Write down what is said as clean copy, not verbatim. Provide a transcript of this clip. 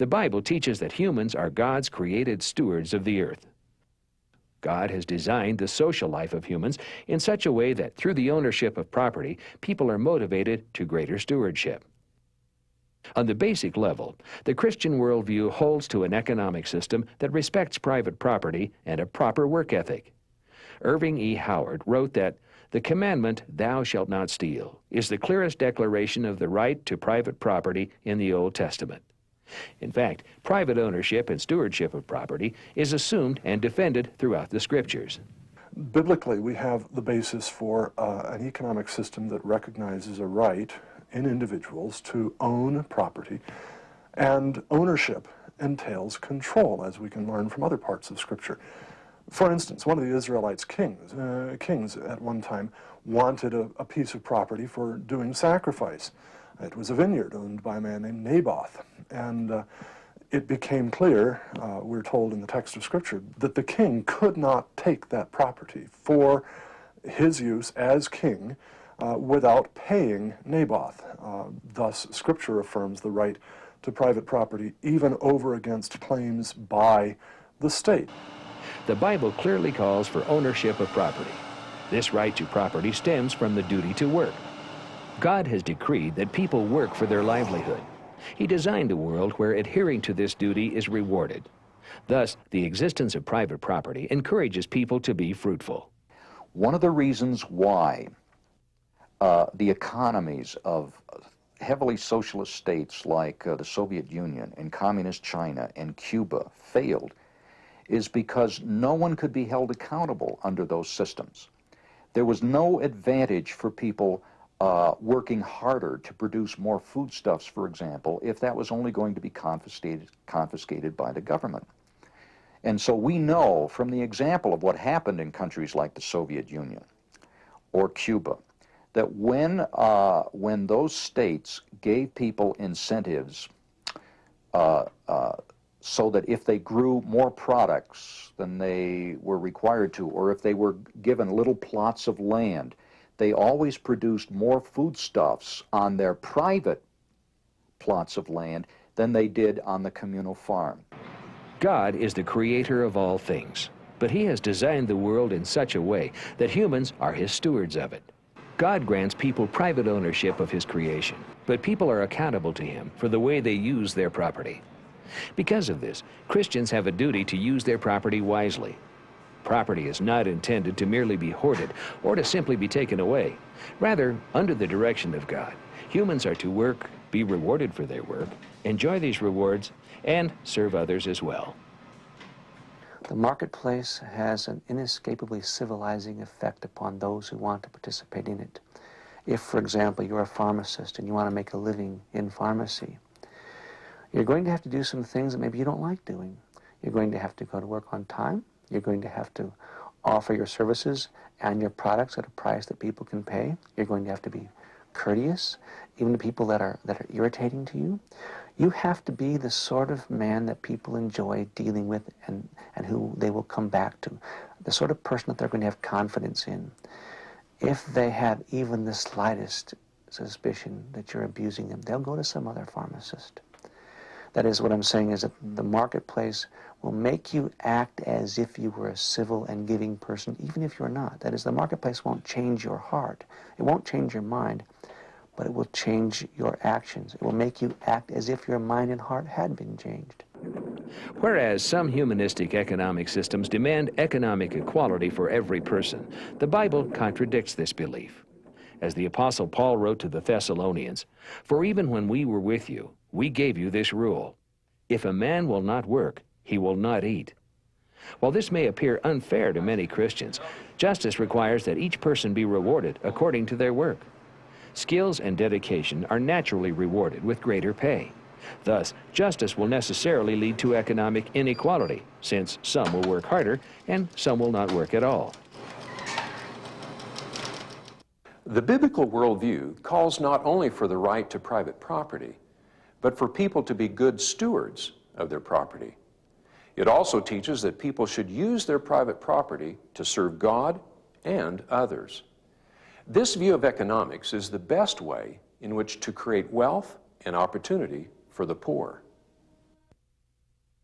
The Bible teaches that humans are God's created stewards of the earth. God has designed the social life of humans in such a way that through the ownership of property, people are motivated to greater stewardship. On the basic level, the Christian worldview holds to an economic system that respects private property and a proper work ethic. Irving E. Howard wrote that the commandment, "Thou shalt not steal," is the clearest declaration of the right to private property in the Old Testament. In fact, private ownership and stewardship of property is assumed and defended throughout the Scriptures. Biblically, we have the basis for an economic system that recognizes a right in individuals to own property, and ownership entails control, as we can learn from other parts of Scripture. For instance, one of the Israelites' kings at one time wanted a piece of property for doing sacrifice. It was a vineyard owned by a man named Naboth, and it became clear, we're told in the text of Scripture, that the king could not take that property for his use as king without paying Naboth. Thus, Scripture affirms the right to private property even over against claims by the state. The Bible clearly calls for ownership of property. This right to property stems from the duty to work. God has decreed that people work for their livelihood. He designed a world where adhering to this duty is rewarded. Thus, the existence of private property encourages people to be fruitful. One of the reasons why the economies of heavily socialist states like the Soviet Union and Communist China and Cuba failed is because no one could be held accountable under those systems. There was no advantage for people working harder to produce more foodstuffs, for example, if that was only going to be confiscated by the government. And so we know from the example of what happened in countries like the Soviet Union or Cuba, that when those states gave people incentives so that if they grew more products than they were required to, or if they were given little plots of land, they always produced more foodstuffs on their private plots of land than they did on the communal farm. God is the creator of all things, but He has designed the world in such a way that humans are His stewards of it. God grants people private ownership of His creation, but people are accountable to Him for the way they use their property. Because of this, Christians have a duty to use their property wisely. Property is not intended to merely be hoarded or to simply be taken away. Rather, under the direction of God, humans are to work, be rewarded for their work, enjoy these rewards, and serve others as well. The marketplace has an inescapably civilizing effect upon those who want to participate in it. If, for example, you're a pharmacist and you want to make a living in pharmacy, you're going to have to do some things that maybe you don't like doing. You're going to have to go to work on time. You're going to have to offer your services and your products at a price that people can pay. You're going to have to be courteous, even to people that are irritating to you. You have to be the sort of man that people enjoy dealing with and who they will come back to, the sort of person that they're going to have confidence in. If they have even the slightest suspicion that you're abusing them, they'll go to some other pharmacist. That is, what I'm saying is that the marketplace will make you act as if you were a civil and giving person, even if you're not. That is, the marketplace won't change your heart. It won't change your mind, but it will change your actions. It will make you act as if your mind and heart had been changed. Whereas some humanistic economic systems demand economic equality for every person, the Bible contradicts this belief. As the Apostle Paul wrote to the Thessalonians, "For even when we were with you, we gave you this rule: if a man will not work, he will not eat." While this may appear unfair to many Christians, justice requires that each person be rewarded according to their work. Skills and dedication are naturally rewarded with greater pay. Thus, justice will necessarily lead to economic inequality, since some will work harder and some will not work at all. The biblical worldview calls not only for the right to private property, but for people to be good stewards of their property. It also teaches that people should use their private property to serve God and others. This view of economics is the best way in which to create wealth and opportunity for the poor.